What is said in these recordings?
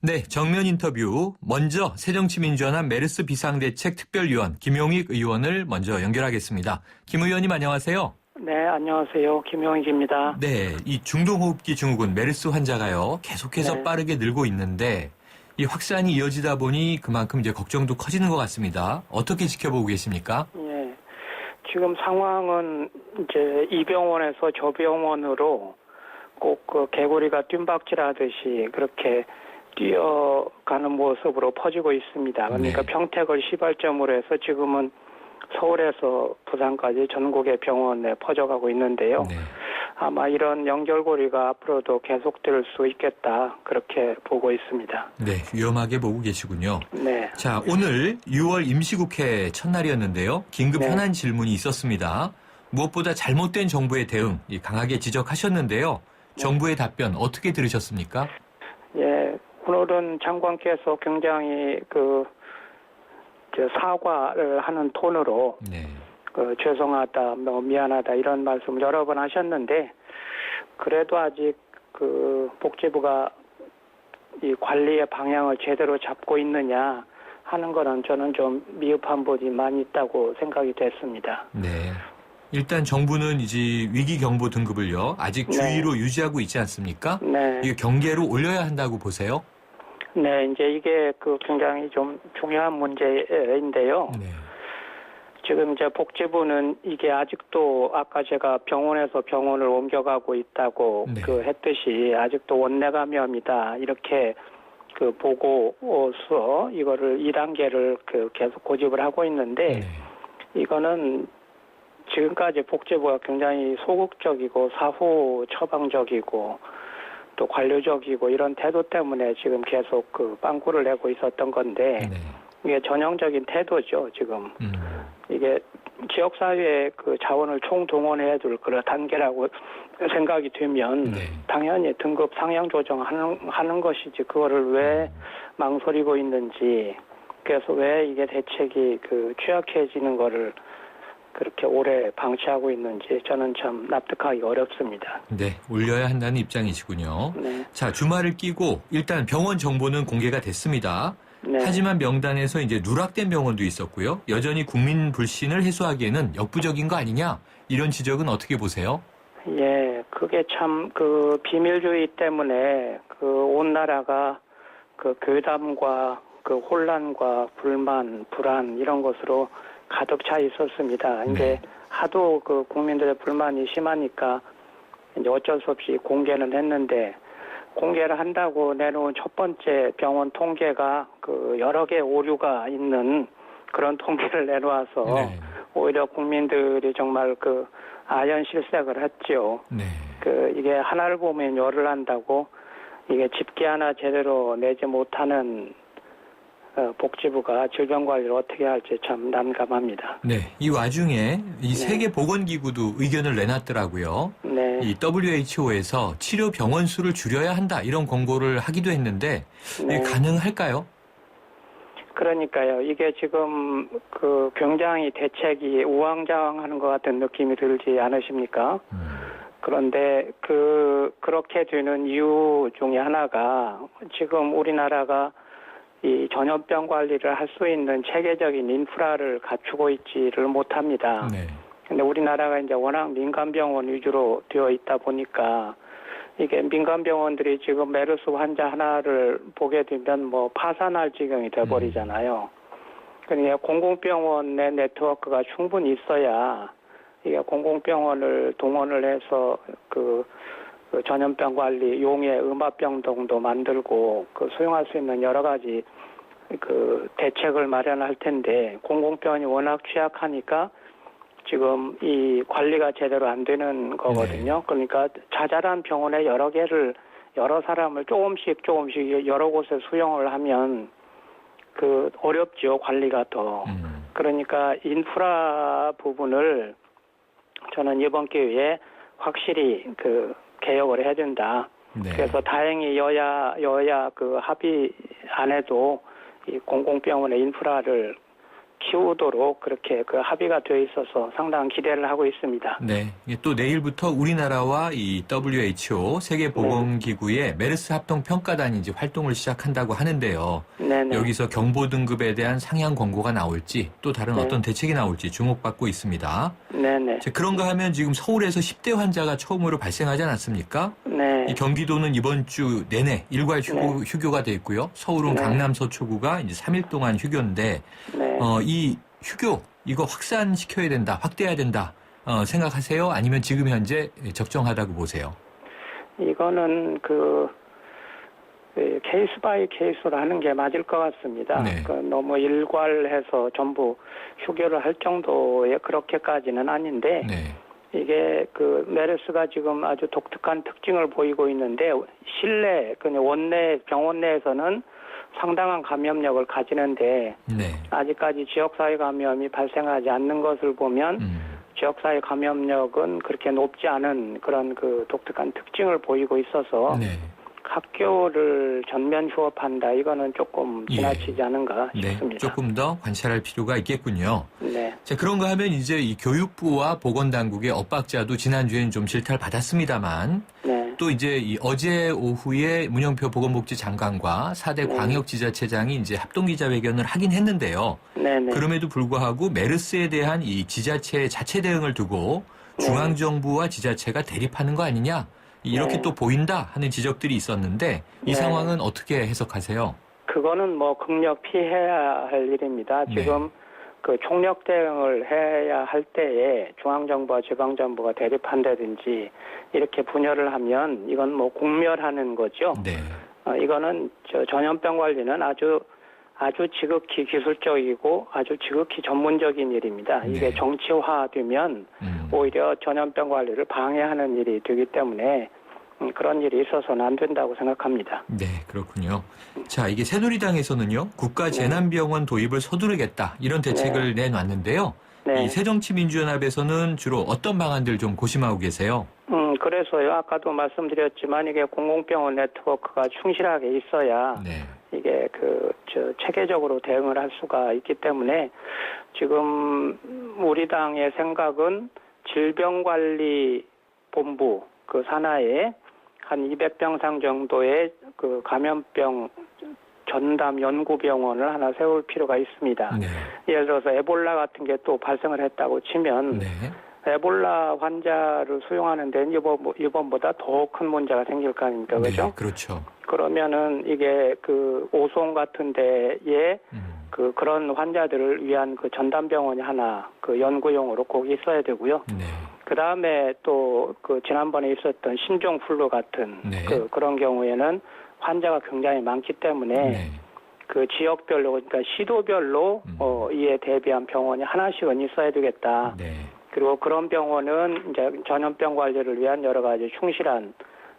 네, 정면 인터뷰. 먼저 새정치민주연합 메르스 비상대책 특별위원 김용익 의원을 먼저 연결하겠습니다. 김 의원님 안녕하세요. 네, 안녕하세요. 김용익입니다. 네, 이 중동호흡기 증후군 메르스 환자가요 계속해서 네. 빠르게 늘고 있는데 이 확산이 이어지다 보니 그만큼 이제 걱정도 커지는 것 같습니다. 어떻게 지켜보고 계십니까? 예. 지금 상황은 이제 이 병원에서 저 병원으로 꼭 그 개구리가 뜀박질하듯이 그렇게 뛰어가는 모습으로 퍼지고 있습니다. 그러니까 네. 평택을 시발점으로 해서 지금은 서울에서 부산까지 전국의 병원에 퍼져가고 있는데요. 네. 아마 이런 연결고리가 앞으로도 계속될 수 있겠다 그렇게 보고 있습니다. 네, 위험하게 보고 계시군요. 네. 자, 오늘 6월 임시국회 첫날이었는데요. 긴급 네. 현안 질문이 있었습니다. 무엇보다 잘못된 정부의 대응 강하게 지적하셨는데요. 정부의 답변 어떻게 들으셨습니까? 예, 오늘은 장관께서 굉장히 사과를 하는 톤으로 네. 죄송하다, 미안하다 이런 말씀 여러 번 하셨는데 그래도 아직 복지부가 이 관리의 방향을 제대로 잡고 있느냐 하는 거는 저는 좀 미흡한 부분이 많이 있다고 생각이 됐습니다. 네. 일단 정부는 이제 위기 경보 등급을요 아직 주의로 유지하고 있지 않습니까? 네. 이거 경계로 올려야 한다고 보세요? 네, 이제 이게 굉장히 좀 중요한 문제인데요. 네. 지금 이제 복지부는 이게 아직도 아까 제가 병원에서 병원을 옮겨가고 있다고 네. 했듯이 아직도 원내 감염이다 이렇게 보고서 이거를 2단계를 계속 고집을 하고 있는데 네. 이거는 지금까지 복지부가 굉장히 소극적이고 사후 처방적이고 또 관료적이고 이런 태도 때문에 지금 계속 빵꾸를 내고 있었던 건데 네. 이게 전형적인 태도죠 지금. 이게 지역사회의 자원을 총동원해야 될 그런 단계라고 생각이 되면 네. 당연히 등급 상향 조정하는 것이지 그거를 왜 망설이고 있는지 그래서 왜 이게 대책이 취약해지는 거를 그렇게 오래 방치하고 있는지 저는 참 납득하기 어렵습니다. 네, 올려야 한다는 입장이시군요. 네. 자, 주말을 끼고 일단 병원 정보는 공개가 됐습니다. 네. 하지만 명단에서 이제 누락된 병원도 있었고요. 여전히 국민 불신을 해소하기에는 역부족인 거 아니냐? 이런 지적은 어떻게 보세요? 예, 그게 참 비밀주의 때문에 온 나라가 괴담과 혼란과 불만, 불안 이런 것으로 가득 차 있었습니다. 이제 네. 하도 국민들의 불만이 심하니까 이제 어쩔 수 없이 공개는 했는데 공개를 한다고 내놓은 첫 번째 병원 통계가 여러 개 오류가 있는 그런 통계를 내놓아서 네. 오히려 국민들이 정말 아연실색을 했죠. 네. 이게 하나를 보면 열을 한다고 이게 집계 하나 제대로 내지 못하는 복지부가 질병관리를 어떻게 할지 참 난감합니다. 네. 이 와중에 이 네. 세계보건기구도 의견을 내놨더라고요. 네. 이 WHO에서 치료 병원 수를 줄여야 한다 이런 권고를 하기도 했는데 네. 이게 가능할까요? 그러니까요. 이게 지금 굉장히 대책이 우왕좌왕하는 것 같은 느낌이 들지 않으십니까? 그런데 그렇게 되는 이유 중에 하나가 지금 우리나라가 이 전염병 관리를 할 수 있는 체계적인 인프라를 갖추고 있지를 못합니다. 네. 근데 우리나라가 이제 워낙 민간병원 위주로 되어 있다 보니까 이게 민간병원들이 지금 메르스 환자 하나를 보게 되면 파산할 지경이 돼버리잖아요. 그러니까 공공병원의 네트워크가 충분히 있어야 이게 공공병원을 동원을 해서 전염병 관리, 용해 음압병 등도 만들고 수용할 수 있는 여러 가지 대책을 마련할 텐데 공공병원이 워낙 취약하니까 지금 이 관리가 제대로 안 되는 거거든요. 네. 그러니까 자잘한 병원에 여러 사람을 조금씩 여러 곳에 수용을 하면 어렵죠, 관리가 더. 그러니까 인프라 부분을 저는 이번 기회에 확실히 개혁을 해야 된다. 네. 그래서 다행히 여야 합의 안에도 이 공공병원의 인프라를 키우도록 그렇게 그 합의가 되어 있어서 상당한 기대를 하고 있습니다. 네. 이게 또 내일부터 우리나라와 이 WHO 세계보건기구의 메르스 합동평가단이 이제 활동을 시작한다고 하는데요. 네네. 여기서 경보 등급에 대한 상향 권고가 나올지 또 다른 네. 어떤 대책이 나올지 주목받고 있습니다. 네네. 자, 그런가 하면 지금 서울에서 10대 환자가 처음으로 발생하지 않았습니까? 네. 이 경기도는 이번 주 내내 일괄 휴교가 돼 있고요. 서울은 네. 강남 서초구가 이제 3일 동안 휴교인데 네. 이 휴교 이거 확산시켜야 된다, 확대해야 된다 생각하세요? 아니면 지금 현재 적정하다고 보세요? 이거는 케이스 바이 케이스로 하는 게 맞을 것 같습니다. 네. 너무 일괄해서 전부 휴교를 할 정도의 그렇게까지는 아닌데 네. 이게 메르스가 지금 아주 독특한 특징을 보이고 있는데 실내 그냥 원내 병원 내에서는 상당한 감염력을 가지는데 네. 아직까지 지역사회 감염이 발생하지 않는 것을 보면 지역사회 감염력은 그렇게 높지 않은 그런 독특한 특징을 보이고 있어서 네. 학교를 전면 휴업한다 이거는 조금 지나치지 않은가 싶습니다. 네. 조금 더 관찰할 필요가 있겠군요. 네. 자, 그런가 하면 이제 이 교육부와 보건당국의 엇박자도 지난주에는 좀 질타를 받았습니다만 네. 또 이제 어제 오후에 문영표 보건복지 장관과 4대 광역지자체장이 이제 합동기자회견을 하긴 했는데요. 네네. 그럼에도 불구하고 메르스에 대한 이 지자체의 자체 대응을 두고 중앙정부와 지자체가 대립하는 거 아니냐 이렇게 또 보인다 하는 지적들이 있었는데 이 상황은 어떻게 해석하세요? 그거는 극력 피해야 할 일입니다. 지금 총력 대응을 해야 할 때에 중앙정부와 지방정부가 대립한다든지 이렇게 분열을 하면 이건 공멸하는 거죠. 네. 이거는 전염병 관리는 아주 지극히 기술적이고 아주 지극히 전문적인 일입니다. 이게 네. 정치화되면 오히려 전염병 관리를 방해하는 일이 되기 때문에 그런 일이 있어서는 안 된다고 생각합니다. 네, 그렇군요. 자, 이게 새누리당에서는요, 국가재난병원 도입을 서두르겠다, 이런 대책을 내놨는데요. 네. 이 새정치민주연합에서는 주로 어떤 방안들 좀 고심하고 계세요? 그래서요, 아까도 말씀드렸지만 이게 공공병원 네트워크가 충실하게 있어야 네. 이게 체계적으로 대응을 할 수가 있기 때문에 지금 우리 당의 생각은 질병관리본부 산하에 한 200병상 정도의 감염병 전담 연구병원을 하나 세울 필요가 있습니다. 네. 예를 들어서 에볼라 같은 게 또 발생을 했다고 치면 네. 에볼라 환자를 수용하는 데는 이번보다 더 큰 문제가 생길 거 아닙니까? 그죠? 네, 그렇죠. 그러면은 이게 오송 같은 데에 그런 환자들을 위한 전담병원이 하나 연구용으로 꼭 있어야 되고요. 네. 그 다음에 또 지난번에 있었던 신종플루 같은 네. 그런 경우에는 환자가 굉장히 많기 때문에 네. 지역별로 그러니까 시도별로 이에 대비한 병원이 하나씩은 있어야 되겠다. 네. 그리고 그런 병원은 이제 전염병 관리를 위한 여러 가지 충실한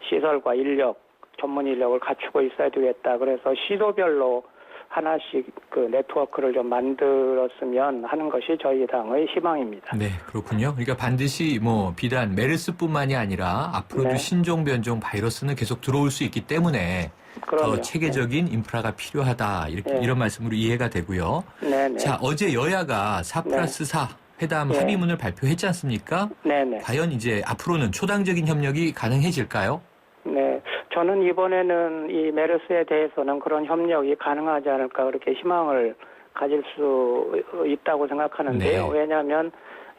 시설과 인력, 전문 인력을 갖추고 있어야 되겠다. 그래서 시도별로 하나씩 네트워크를 좀 만들었으면 하는 것이 저희 당의 희망입니다. 네, 그렇군요. 그러니까 반드시 비단 메르스뿐만이 아니라 앞으로도 네. 신종 변종 바이러스는 계속 들어올 수 있기 때문에 그럼요. 더 체계적인 인프라가 필요하다. 이런 말씀으로 이해가 되고요. 네네. 자, 어제 여야가 4+4 회담 합의문을 발표했지 않습니까? 네네. 과연 이제 앞으로는 초당적인 협력이 가능해질까요? 네. 저는 이번에는 이 메르스에 대해서는 그런 협력이 가능하지 않을까 그렇게 희망을 가질 수 있다고 생각하는데요. 네. 왜냐하면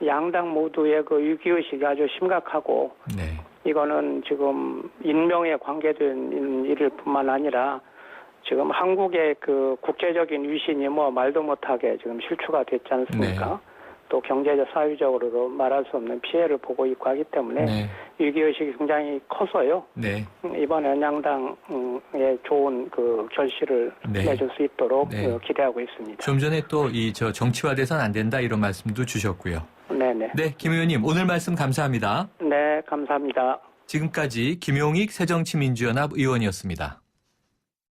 양당 모두의 위기의식이 아주 심각하고 네. 이거는 지금 인명에 관계된 일일 뿐만 아니라 지금 한국의 국제적인 위신이 말도 못하게 지금 실추가 됐지 않습니까? 네. 또 경제적, 사회적으로도 말할 수 없는 피해를 보고 있고 하기 때문에 네. 위기의식이 굉장히 커서요. 네. 이번에 양당의 좋은 결실을 내줄 수 있도록 기대하고 있습니다. 좀 전에 또 정치화돼서는 안 된다 이런 말씀도 주셨고요. 네네. 네, 김 의원님 오늘 말씀 감사합니다. 네, 감사합니다. 지금까지 김용익 새정치민주연합 의원이었습니다.